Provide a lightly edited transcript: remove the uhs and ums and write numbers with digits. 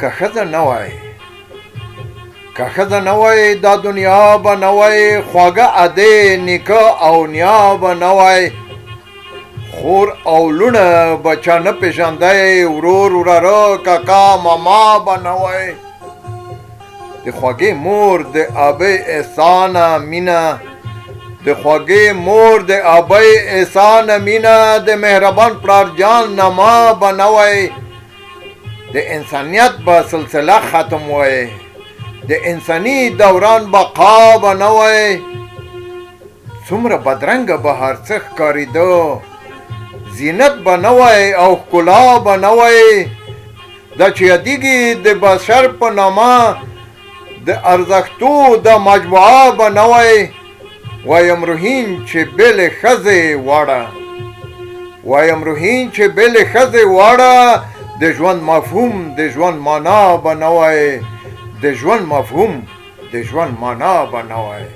که ښځه نه وای که ښځه نه وای دا دنیا به نه وای خواږه ادې نیکه او نیا به نه وای خور او لونه به چا نه پېژندی ورور وراره کاکا ماما به نه وای د خوږې مور د ابۍ احسانه مینه د خوږې مور د ابۍ احسانه مینه د مهربان پلار جان نما به نه وای د انسانیت به سلسله ختم وای د انساني دوران بقا به نه وای څومره بدرنګه به هر څه ښکارېده زینت به نه وای او ښکلا به نه وای دا چې یادېږي د بشر په نامه د ارزښتو د مجموعه به نه وای وایم روهین چې بېلې ښځې واړه وایم روهین چې بېلې ښځې واړه د ژوند مفهوم د ژوند معنا به نه وای د ژوند مفهوم د ژوند معنا به نه وای